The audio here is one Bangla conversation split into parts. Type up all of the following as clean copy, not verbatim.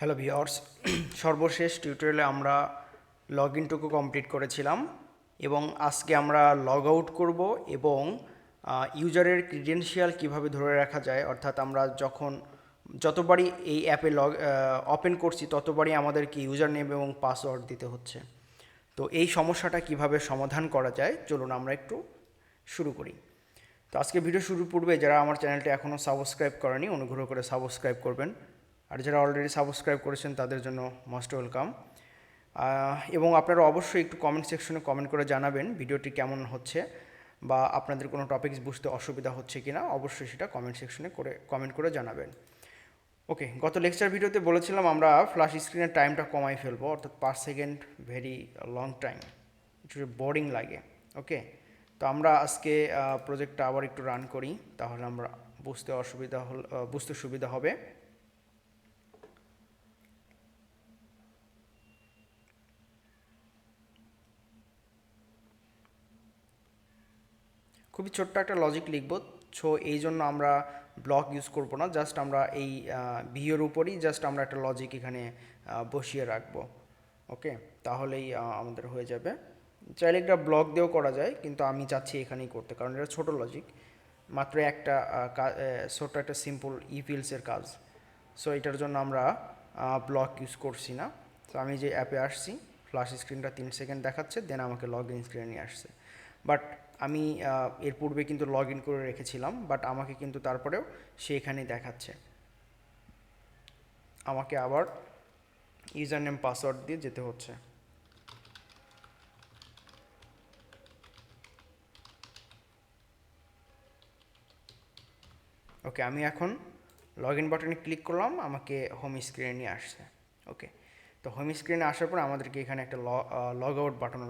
হ্যালো ভিউয়ার্স, সর্বশেষ টিউটোরিয়ালে আমরা লগ ইনটুকু কমপ্লিট করেছিলাম এবং আজকে আমরা লগ আউট করব এবং ইউজারের ক্রিডেনশিয়াল কিভাবে ধরে রাখা যায়, অর্থাৎ আমরা যতবারই এই অ্যাপে ওপেন করছি ততবারই আমাদেরকে ইউজার নেম এবং পাসওয়ার্ড দিতে হচ্ছে। তো এই সমস্যাটা কিভাবে সমাধান করা যায় চলুন আমরা একটু শুরু করি। তো আজকে ভিডিও শুরুর পূর্বে যারা আমার চ্যানেলটি এখনও সাবস্ক্রাইব করেনি অনুগ্রহ করে সাবস্ক্রাইব করবেন, আর যারা অলরেডি সাবস্ক্রাইব করেছেন তাদের জন্য মোস্ট ওয়েলকাম। এবং আপনারা অবশ্যই একটু কমেন্ট সেকশনে কমেন্ট করে জানাবেন ভিডিওটি কেমন হচ্ছে বা আপনাদের কোনো টপিকস বুঝতে অসুবিধা হচ্ছে কিনা, অবশ্যই সেটা কমেন্ট সেকশনে কমেন্ট করে জানাবেন। ওকে, গত লেকচার ভিডিওতে বলেছিলাম আমরা ফ্ল্যাশ স্ক্রিনের টাইমটা কমাই ফেলবো, অর্থাৎ per second very long time, একটু বোরিং লাগে। ওকে, তো আমরা আজকে প্রজেক্টটা আবার একটু রান করি, তাহলে আমরা বুঝতে সুবিধা হবে। খুবই ছোট্ট একটা লজিক লিখব। সো এই জন্য আমরা ব্লক ইউজ করব না, জাস্ট আমরা এই ভিওর উপরই জাস্ট আমরা একটা লজিক এখানে বসিয়ে রাখবো। ওকে, তাহলেই আমাদের হয়ে যাবে। চাইলে একটা ব্লক দিয়েও করা যায়, কিন্তু আমি চাচ্ছি এখানেই করতে, কারণ এটা ছোট লজিক, মাত্র একটা ছোট্ট একটা সিম্পল ইফিলসের কাজ। সো এটার জন্য আমরা ব্লক ইউজ করছি না। তো আমি যে অ্যাপে আসছি, ফ্ল্যাশ স্ক্রিনটা 3 সেকেন্ড দেখাচ্ছে, দেন আমাকে লগ ইন স্ক্রিনে নিয়ে আসছে। বাট আমি এর পূর্বে কিন্তু লগ ইন করে রেখেছিলাম, বাট আমাকে কিন্তু তারপরেও সে এখানেই দেখাচ্ছে। আমাকে আবার ইউজার নেম পাসওয়ার্ড দিয়ে যেতে হচ্ছে। ওকে, আমি এখন লগ ইন বাটনে ক্লিক করলাম, আমাকে হোম স্ক্রিনে নিয়ে আসছে। ওকে, তো হোম স্ক্রিনে আসার পর আমাদেরকে এখানে একটা লগ আউট বাটন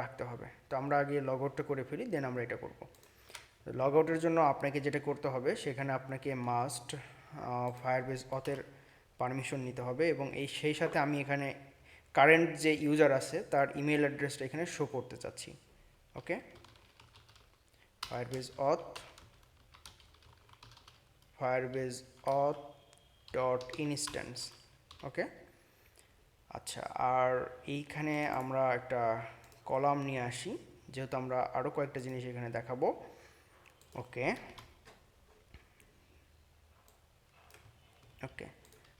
রাখতে হবে। তো আমরা আগে লগ আউটটা করে ফেলি, দেন আমরা এটা করব। লগ আউটের জন্য আপনাকে যেটা করতে হবে, সেখানে আপনাকে মাস্ট ফায়ারবেস অথের পারমিশন নিতে হবে, এবং সেই সাথে আমি এখানে কারেন্ট যে ইউজার আছে তার ইমেল অ্যাড্রেসটা এখানে শো করতে চাচ্ছি। ওকে, ফায়ারবেস ডট ইনস্ট্যান্স। ওকে, আচ্ছা, আর এইখানে আমরা একটা কলাম নিয়ে আসি, যেহেতু আমরা আরও কয়েকটা জিনিস এখানে দেখাবো। ওকে ওকে,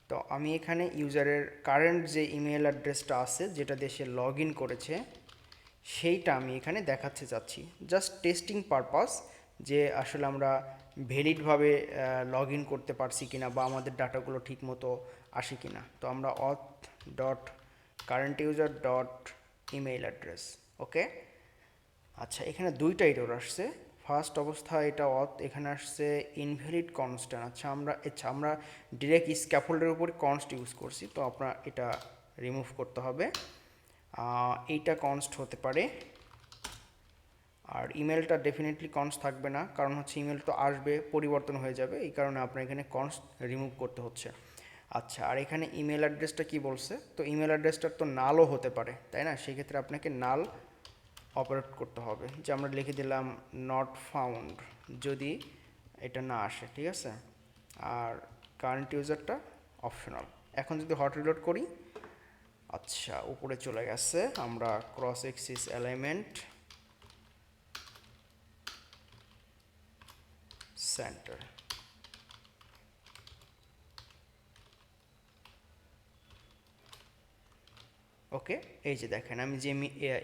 তো আমি এখানে ইউজারের কারেন্ট যে ইমেল অ্যাড্রেসটা আছে, যেটা দিয়ে সে লগ ইন করেছে, সেইটা আমি এখানে দেখাতে চাচ্ছি, জাস্ট টেস্টিং পারপাস, যে আসলে আমরা ভ্যালিডভাবে লগ ইন করতে পারছি কিনা বা আমাদের ডাটাগুলো ঠিক মতো আসে কিনা। তো আমরা dot current user dot email address. Okay, আচ্ছা, এখানে দুইটা এরর আসছে। ফার্স্ট অবস্থায় এটা এখানে আসছে ইনভ্যালিড কনস্ট্যান্ট। আমরা ডিরেক্ট স্ক্যাফোল্ডের উপর কনস্ট ইউজ করছি, তো আপনার এটা রিমুভ করতে হবে। এইটা কনস্ট হতে পারে, আর ইমেলটা ডেফিনেটলি কনস্ট থাকবে না, কারণ হচ্ছে ইমেল তো আসবে, পরিবর্তন হয়ে যাবে, এই কারণে আপনার এখানে কনস্ট রিমুভ করতে হচ্ছে। আচ্ছা, আর এখানে ইমেল অ্যাড্রেসটা কি বলছে, তো ইমেল অ্যাড্রেসটা তো নালও হতে পারে, তাই না? সেক্ষেত্রে আপনাকে নাল অপারেট করতে হবে, যে আমরা লিখে দিলাম নট ফাউন্ড, যদি এটা না আসে, ঠিক আছে। আর কারেন্ট ইউজারটা অপশনাল। এখন যদি হট রিলোড করি, আচ্ছা, উপরে চলে গেছে। আমরা ক্রস এক্সিস অ্যালাইনমেন্ট সেন্টার। ওকে, এই যে দেখেন, আমি যে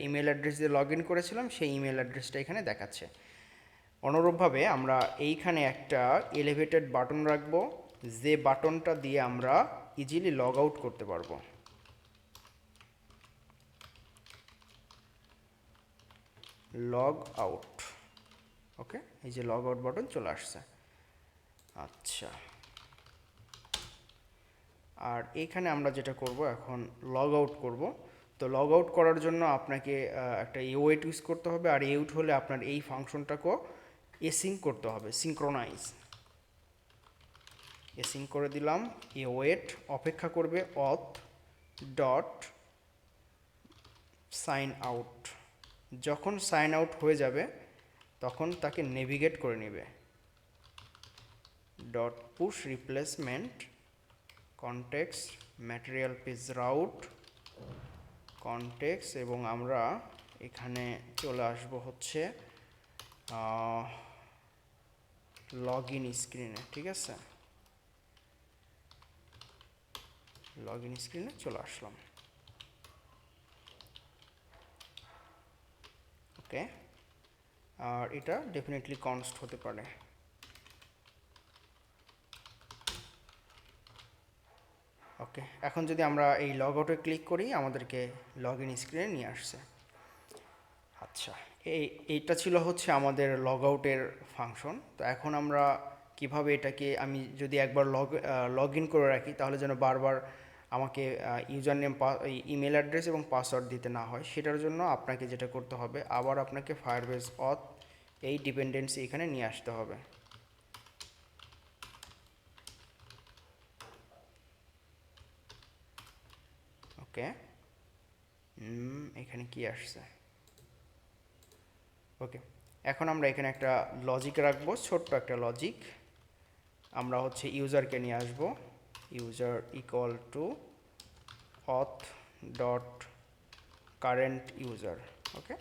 ইমেল অ্যাড্রেস দিয়ে লগ ইন করেছিলাম সেই ইমেল অ্যাড্রেসটা এখানে দেখাচ্ছে। অনুরূপভাবে আমরা এইখানে একটা এলিভেটেড বাটন রাখবো, যে বাটনটা দিয়ে আমরা ইজিলি লগ আউট করতে পারবো। Log out. ওকে, এই যে লগ আউট বাটন চলে আসছে। আচ্ছা, আর এইখানে আমরা যেটা করব, এখন লগ আউট করব। তো লগ আউট করার জন্য আপনাকে একটা ওয়েট ইউজ করতে হবে, আর আউট হলে আপনার এই ফাংশনটাকেও এসিং করতে হবে, সিঙ্ক্রোনাইজ। এসিং করে দিলাম। ওয়েট অপেক্ষা করবে অথ ডট সাইন আউট। যখন সাইন আউট হয়ে যাবে তখন তাকে নেভিগেট করে নেবে। Dot push replacement context material page route context, এবং আমরা এখানে চলে আসব হচ্ছে লগ ইন স্ক্রিনে। ঠিক আছে, লগ ইন স্ক্রিনে চলে আসলাম। ওকে, আর এটা ডেফিনেটলি কনস্ট হতে পারে। ওকে, এখন যদি আমরা এই লগ আউটে ক্লিক করি আমাদেরকে লগ ইন স্ক্রিনে নিয়ে আসছে। আচ্ছা, এইটা ছিল হচ্ছে আমাদের লগ আউটের ফাংশন। তো এখন আমরা কিভাবে এটাকে, আমি যদি একবার লগ ইন করে রাখি তাহলে যেন বারবার আমাকে ইউজার নেম, ইমেল অ্যাড্রেস এবং পাসওয়ার্ড দিতে না হয়, সেটার জন্য আপনাকে যেটা করতে হবে, আবার আপনাকে ফায়ারবেস অথ এই ডিপেন্ডেন্সি এখানে নিয়ে আসতে হবে। ওকে, এখানে কি আসছে? ওকে, এখন আমরা এখানে একটা লজিক রাখবো, ছোট্ট একটা লজিক। আমরা হচ্ছে ইউজারকে নিয়ে আসবো, user equal to auth dot current user. Okay,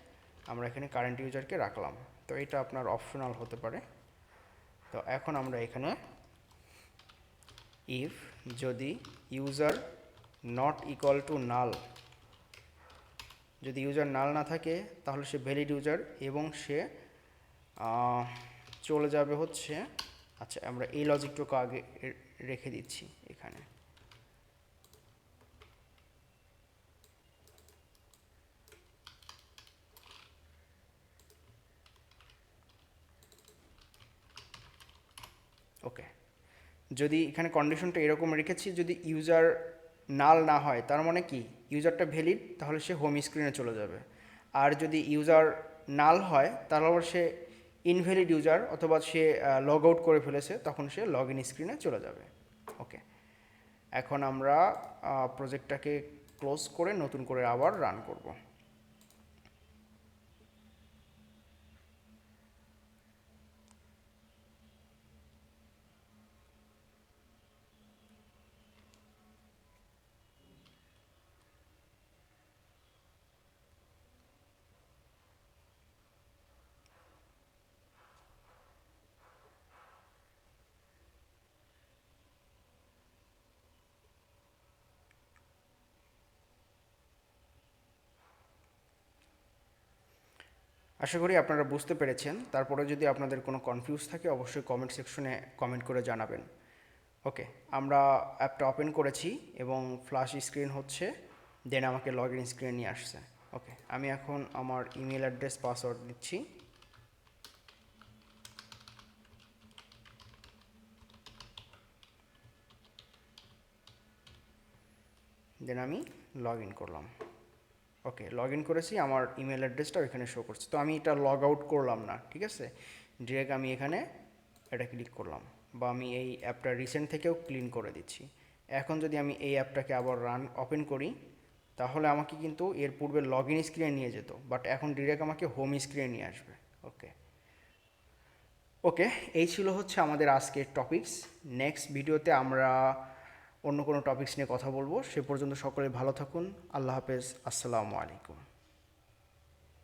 আমরা এখানে কারেন্ট ইউজারকে রাখলাম। তো এটা আপনার অপশনাল হতে পারে। তো এখন আমরা এখানে ইফ যদি ইউজার নট ইকুয়াল টু নাল, যদি ইউজার নাল না থাকে তাহলে সে ভ্যালিড ইউজার এবং সে চলে যাবে হচ্ছে, আচ্ছা আমরা এই লজিকটুকু আগে রেখে দিচ্ছি এখানে। ওকে, যদি এখানে কন্ডিশনটা এরকম রেখেছি, যদি ইউজার নাল না হয় তার মানে কি ইউজারটা ভ্যালিড, তাহলে সে হোম স্ক্রিনে চলে যাবে। আর যদি ইউজার নাল হয় তাহলে সে ইনভ্যালিড ইউজার অথবা সে লগ আউট করে ফেলেছে, তখন সে লগ ইন স্ক্রিনে চলে যাবে। ওকে, এখন আমরা প্রজেক্টটাকে ক্লোজ করে নতুন করে আবার রান করব। আশা করি আপনারা বুঝতে পেরেছেন। তারপরে যদি আপনাদের কোনো কনফিউজ থাকে অবশ্যই কমেন্ট সেকশনে কমেন্ট করে জানাবেন। ওকে, আমরা অ্যাপটা ওপেন করেছি এবং ফ্ল্যাশ স্ক্রিন হচ্ছে, দেন আমাকে লগ ইন স্ক্রিন নিয়ে আসছে। ওকে, আমি এখন আমার ইমেল অ্যাড্রেস পাসওয়ার্ড দিচ্ছি। দেন আমি লগ ইন করলাম। ওকে, লগ ইন করেছি, আমার ইমেল অ্যাড্রেসটা এখানে শো করছে। তো আমি এটা লগ আউট করলাম না, ঠিক আছে, ডিরেক্ট আমি এখানে এটা ক্লিক করলাম, বা আমি এই অ্যাপটা রিসেন্ট থেকেও ক্লিন করে দিচ্ছি। এখন যদি আমি এই অ্যাপটাকে আবার ওপেন করি তাহলে আমাকে কিন্তু এর পূর্বে লগ ইন স্ক্রিনে নিয়ে যেত, বাট এখন ডিরেক্ট আমাকে হোম স্ক্রিনে নিয়ে আসবে। ওকে ওকে, এই ছিল হচ্ছে আমাদের আজকের টপিকস। নেক্সট ভিডিওতে আমরা অন্য কোনো টপিকস নিয়ে কথা বলবো। সে পর্যন্ত সকলে ভালো থাকুন। আল্লাহ হাফেজ, আসসালামু আলাইকুম।